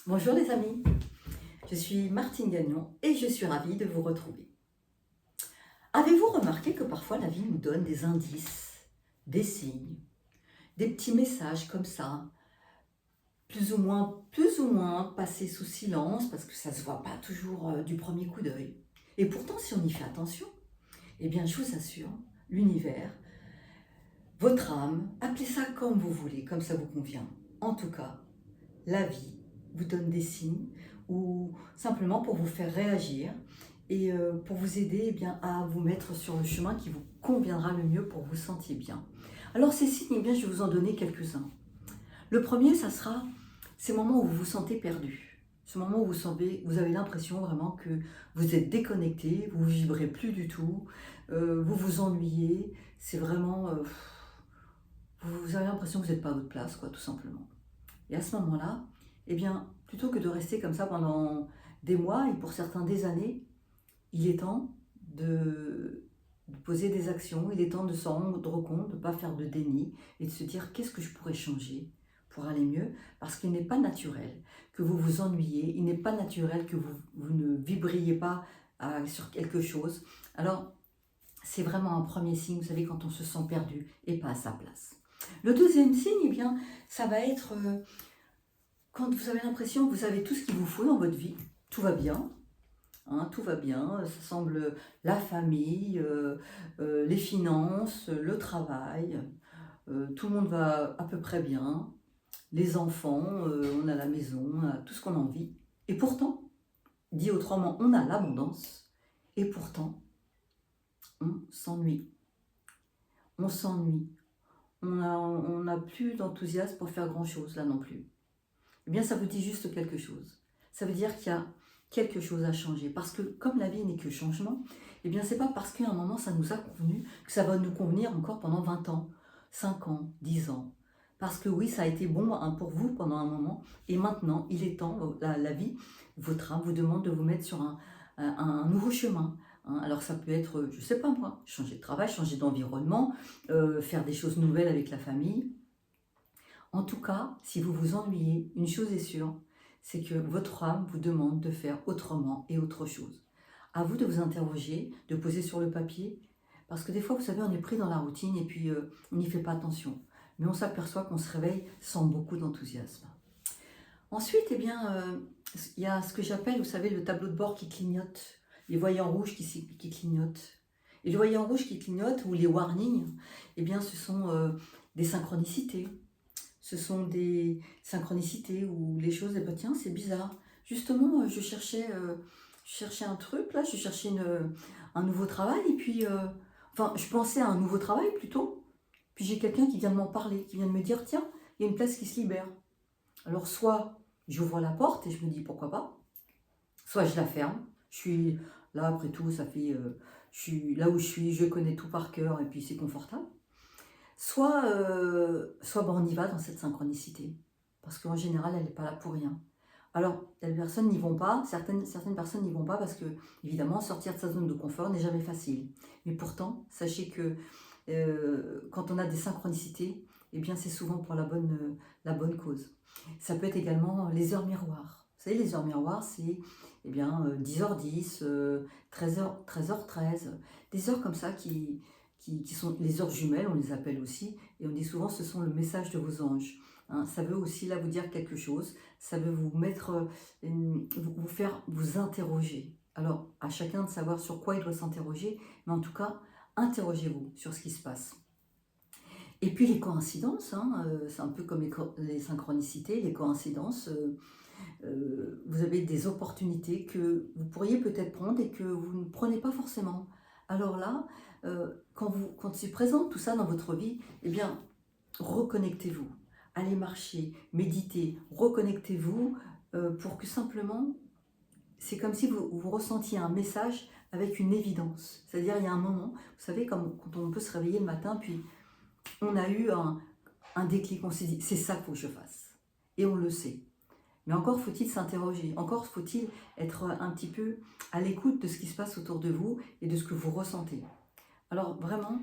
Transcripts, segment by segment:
Bonjour les amis, je suis Martine Gagnon et je suis ravie de vous retrouver. Avez-vous remarqué que parfois la vie nous donne des indices, des signes, des petits messages comme ça, plus ou moins passés sous silence parce que ça ne se voit pas toujours du premier coup d'œil. Et pourtant si on y fait attention, eh bien je vous assure, l'univers, votre âme, appelez ça comme vous voulez, comme ça vous convient. En tout cas, la vie vous donne des signes ou simplement pour vous faire réagir et pour vous aider bien, à vous mettre sur le chemin qui vous conviendra le mieux pour vous sentir bien. Alors ces signes, eh bien, je vais vous en donner quelques-uns. Le premier, ça sera ces moments où vous vous sentez perdu. Ce moment où vous avez l'impression vraiment que vous êtes déconnecté, vous ne vibrez plus du tout, vous vous ennuyez, c'est vraiment... vous avez l'impression que vous n'êtes pas à votre place, quoi, tout simplement. Et à ce moment-là, eh bien, plutôt que de rester comme ça pendant des mois et pour certains des années, il est temps de poser des actions, il est temps de s'en rendre compte, de ne pas faire de déni et de se dire qu'est-ce que je pourrais changer pour aller mieux, parce qu'il n'est pas naturel que vous vous ennuyiez, il n'est pas naturel que vous ne vibriez pas sur quelque chose. Alors, c'est vraiment un premier signe, vous savez, quand on se sent perdu et pas à sa place. Le deuxième signe, eh bien, ça va être quand vous avez l'impression que vous avez tout ce qu'il vous faut dans votre vie, tout va bien, hein, tout va bien, ça semble la famille, les finances, le travail, tout le monde va à peu près bien, les enfants, on a la maison, on a tout ce qu'on a envie. Et pourtant, dit autrement, on a l'abondance, et pourtant, on s'ennuie. On s'ennuie. On n'a plus d'enthousiasme pour faire grand-chose, là non plus. Eh bien, ça vous dit juste quelque chose. Ça veut dire qu'il y a quelque chose à changer. Parce que comme la vie n'est que changement, eh bien, c'est pas parce qu'à un moment ça nous a convenu que ça va nous convenir encore pendant 20 ans, 5 ans, 10 ans. Parce que oui, ça a été bon hein, pour vous pendant un moment. Et maintenant, il est temps, la vie, votre âme vous demande de vous mettre sur un nouveau chemin. Hein. Alors ça peut être, je sais pas moi, changer de travail, changer d'environnement, faire des choses nouvelles avec la famille. En tout cas, si vous vous ennuyez, une chose est sûre, c'est que votre âme vous demande de faire autrement et autre chose. À vous de vous interroger, de poser sur le papier, parce que des fois, vous savez, on est pris dans la routine et puis on n'y fait pas attention. Mais on s'aperçoit qu'on se réveille sans beaucoup d'enthousiasme. Ensuite, eh bien, il y a ce que j'appelle, vous savez, le tableau de bord qui clignote, les voyants rouges qui clignotent. Et les voyants rouges qui clignotent, ou les warnings, eh bien, ce sont des synchronicités. Ce sont des synchronicités où les choses, eh ben, tiens, c'est bizarre. Justement, je cherchais un truc, là, je cherchais un nouveau travail, et puis, enfin, je pensais à un nouveau travail plutôt. Puis j'ai quelqu'un qui vient de m'en parler, qui vient de me dire, tiens, il y a une place qui se libère. Alors, soit j'ouvre la porte et je me dis, pourquoi pas, soit je la ferme. Je suis là, après tout, ça fait, je suis là où je suis, je connais tout par cœur, et puis c'est confortable. Soit ben, on y va dans cette synchronicité, parce qu'en général, elle n'est pas là pour rien. Alors, telles personnes n'y vont pas, certaines personnes n'y vont pas parce que, évidemment, sortir de sa zone de confort n'est jamais facile. Mais pourtant, sachez que quand on a des synchronicités, eh bien, c'est souvent pour la bonne cause. Ça peut être également les heures miroirs. Vous savez, les heures miroirs, c'est eh bien, 10h10, 13h13, des heures comme ça qui sont les heures jumelles, on les appelle aussi, et on dit souvent ce sont le message de vos anges. Hein, ça veut aussi là vous dire quelque chose, ça veut vous mettre, vous faire vous interroger. Alors à chacun de savoir sur quoi il doit s'interroger, mais en tout cas, interrogez-vous sur ce qui se passe. Et puis les coïncidences, hein, c'est un peu comme les synchronicités, les coïncidences. Vous avez des opportunités que vous pourriez peut-être prendre et que vous ne prenez pas forcément. Alors là, quand c'est présent tout ça dans votre vie, eh bien, reconnectez-vous. Allez marcher, méditez, reconnectez-vous pour que simplement, c'est comme si vous ressentiez un message avec une évidence. C'est-à-dire, il y a un moment, vous savez, comme quand on peut se réveiller le matin, puis on a eu un déclic, on s'est dit, c'est ça qu'il faut que je fasse. Et on le sait. Mais encore faut-il s'interroger, encore faut-il être un petit peu à l'écoute de ce qui se passe autour de vous et de ce que vous ressentez. Alors vraiment,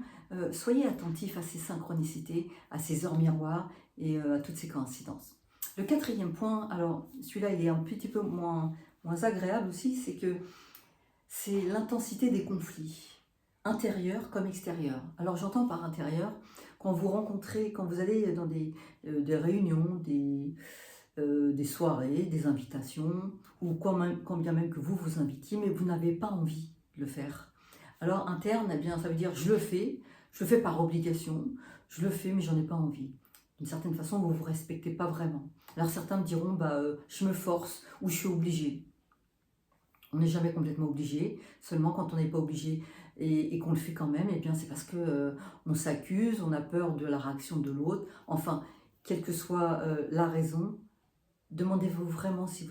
soyez attentifs à ces synchronicités, à ces heures miroirs et à toutes ces coïncidences. Le quatrième point, alors celui-là il est un petit peu moins agréable aussi, c'est que c'est l'intensité des conflits, intérieurs comme extérieurs. Alors j'entends par intérieur, quand vous rencontrez, quand vous allez dans des réunions, des soirées, des invitations, ou quand bien même que vous vous invitiez, mais vous n'avez pas envie de le faire. Alors interne, eh bien, ça veut dire je le fais par obligation, je le fais mais j'en ai pas envie. D'une certaine façon, vous ne vous respectez pas vraiment. Alors certains me diront, je me force ou je suis obligé. On n'est jamais complètement obligé, seulement quand on n'est pas obligé et qu'on le fait quand même, eh bien c'est parce que on s'accuse, on a peur de la réaction de l'autre. Enfin, quelle que soit la raison, demandez-vous vraiment si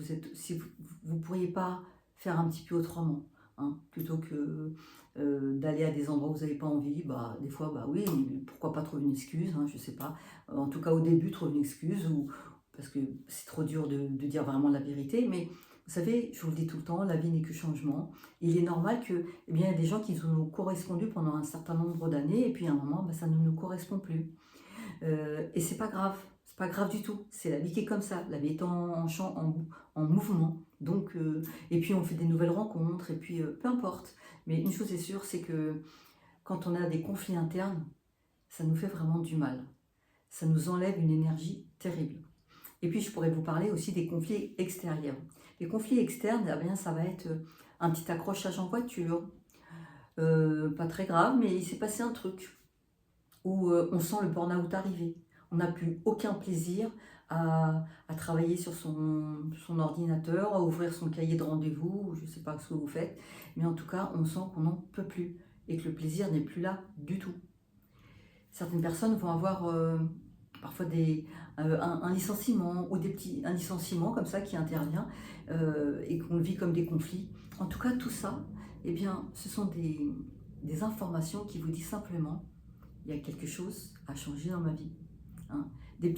vous pourriez pas faire un petit peu autrement, hein, plutôt que d'aller à des endroits où vous n'avez pas envie. Des fois, oui, pourquoi pas trouver une excuse, hein, je sais pas. En tout cas, au début, trouver une excuse, parce que c'est trop dur de dire vraiment la vérité, mais vous savez, je vous le dis tout le temps, la vie n'est que changement. Il est normal que, eh bien, il y a des gens qui nous ont correspondu pendant un certain nombre d'années, et puis à un moment, ça ne nous correspond plus. Et c'est pas grave. C'est pas grave du tout, c'est la vie qui est comme ça, la vie est en mouvement, donc, et puis on fait des nouvelles rencontres, et puis peu importe. Mais une chose est sûre, c'est que quand on a des conflits internes, ça nous fait vraiment du mal, ça nous enlève une énergie terrible. Et puis je pourrais vous parler aussi des conflits extérieurs. Les conflits externes, eh bien, ça va être un petit accrochage en voiture, pas très grave, mais il s'est passé un truc où on sent le burn-out arriver. On n'a plus aucun plaisir à travailler sur son ordinateur, à ouvrir son cahier de rendez-vous, je ne sais pas ce que vous faites, mais en tout cas, on sent qu'on n'en peut plus et que le plaisir n'est plus là du tout. Certaines personnes vont avoir parfois un licenciement ou un licenciement comme ça qui intervient et qu'on le vit comme des conflits. En tout cas, tout ça, eh bien, ce sont des informations qui vous disent simplement il y a quelque chose à changer dans ma vie. Hein. Vous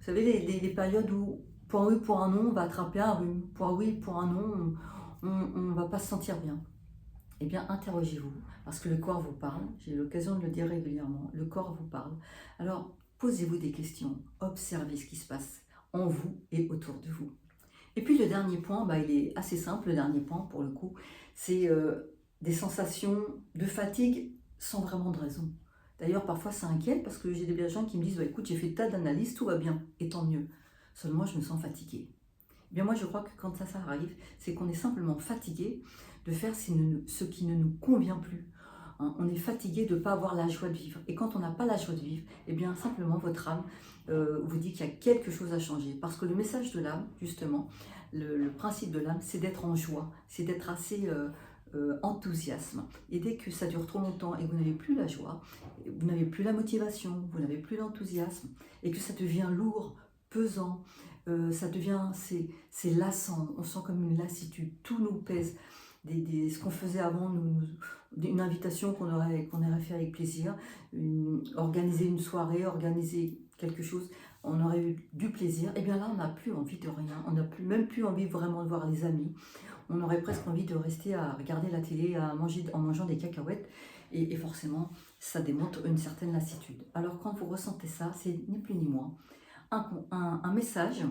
savez, les périodes où pour un oui, pour un non, on va attraper un rhume, pour un oui, pour un non, on ne va pas se sentir bien. Eh bien, interrogez-vous, parce que le corps vous parle, j'ai l'occasion de le dire régulièrement, le corps vous parle. Alors, posez-vous des questions, observez ce qui se passe en vous et autour de vous. Et puis le dernier point, il est assez simple, le dernier point pour le coup, c'est des sensations de fatigue sans vraiment de raison. D'ailleurs, parfois, ça inquiète parce que j'ai des gens qui me disent écoute, j'ai fait tas d'analyses, tout va bien, et tant mieux. Seulement, je me sens fatiguée. Eh bien, moi, je crois que quand ça arrive, c'est qu'on est simplement fatigué de faire ce qui ne nous convient plus. Hein, on est fatigué de ne pas avoir la joie de vivre. Et quand on n'a pas la joie de vivre, eh bien, simplement, votre âme vous dit qu'il y a quelque chose à changer. Parce que le message de l'âme, justement, le principe de l'âme, c'est d'être en joie, c'est d'être assez enthousiasme. Et dès que ça dure trop longtemps et que vous n'avez plus la joie, vous n'avez plus la motivation, vous n'avez plus l'enthousiasme, et que ça devient lourd, pesant, ça devient, c'est lassant, on sent comme une lassitude, tout nous pèse. Ce qu'on faisait avant, une invitation qu'on aurait fait avec plaisir, organiser une soirée, organiser quelque chose, on aurait eu du plaisir, et bien là on n'a plus envie de rien, on n'a même plus envie vraiment de voir les amis, on aurait presque envie de rester à regarder la télé, en mangeant des cacahuètes, et forcément ça démontre une certaine lassitude. Alors quand vous ressentez ça, c'est ni plus ni moins un message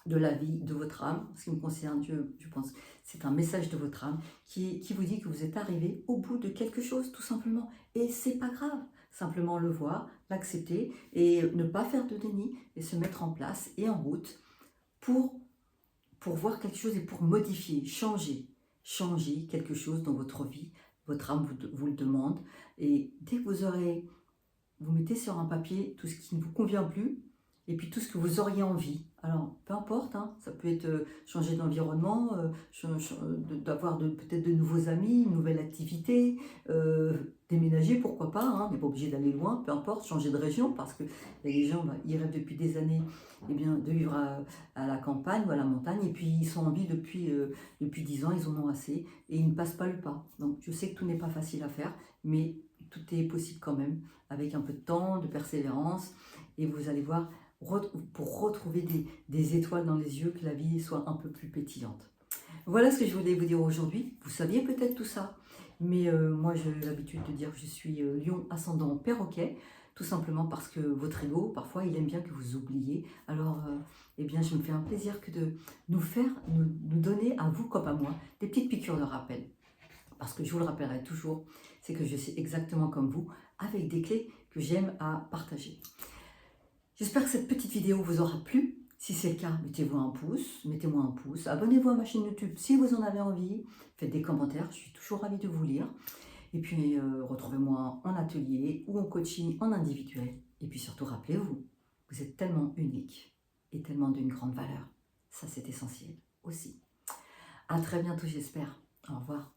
de la vie, de votre âme, ce qui me concerne, je pense, c'est un message de votre âme qui vous dit que vous êtes arrivé au bout de quelque chose, tout simplement. Et c'est pas grave, simplement le voir, l'accepter et ne pas faire de déni et se mettre en place et en route pour voir quelque chose et pour modifier, changer quelque chose dans votre vie. Votre âme vous le demande. Et dès que vous mettez sur un papier tout ce qui ne vous convient plus, et puis tout ce que vous auriez envie. Alors, peu importe, hein, ça peut être changer d'environnement, d'avoir peut-être de nouveaux amis, une nouvelle activité, déménager, pourquoi pas, hein, on n'est pas obligé d'aller loin, peu importe, changer de région, parce que les gens, ils rêvent depuis des années de vivre à la campagne ou à la montagne, et puis ils sont en vie depuis 10 ans, ils en ont assez, et ils ne passent pas le pas. Donc, je sais que tout n'est pas facile à faire, mais tout est possible quand même, avec un peu de temps, de persévérance, et vous allez voir, pour retrouver des étoiles dans les yeux, que la vie soit un peu plus pétillante. Voilà ce que je voulais vous dire aujourd'hui. Vous saviez peut-être tout ça, mais moi j'ai l'habitude de dire que je suis lion ascendant perroquet, tout simplement parce que votre ego, parfois, il aime bien que vous oubliez. Alors eh bien, je me fais un plaisir que de nous donner à vous comme à moi des petites piqûres de rappel. Parce que je vous le rappellerai toujours, c'est que je suis exactement comme vous, avec des clés que j'aime à partager. J'espère que cette petite vidéo vous aura plu. Si c'est le cas, mettez-moi un pouce, abonnez-vous à ma chaîne YouTube si vous en avez envie, faites des commentaires, je suis toujours ravie de vous lire. Et puis, retrouvez-moi en atelier ou en coaching en individuel. Et puis surtout, rappelez-vous, vous êtes tellement unique et tellement d'une grande valeur. Ça, c'est essentiel aussi. À très bientôt, j'espère. Au revoir.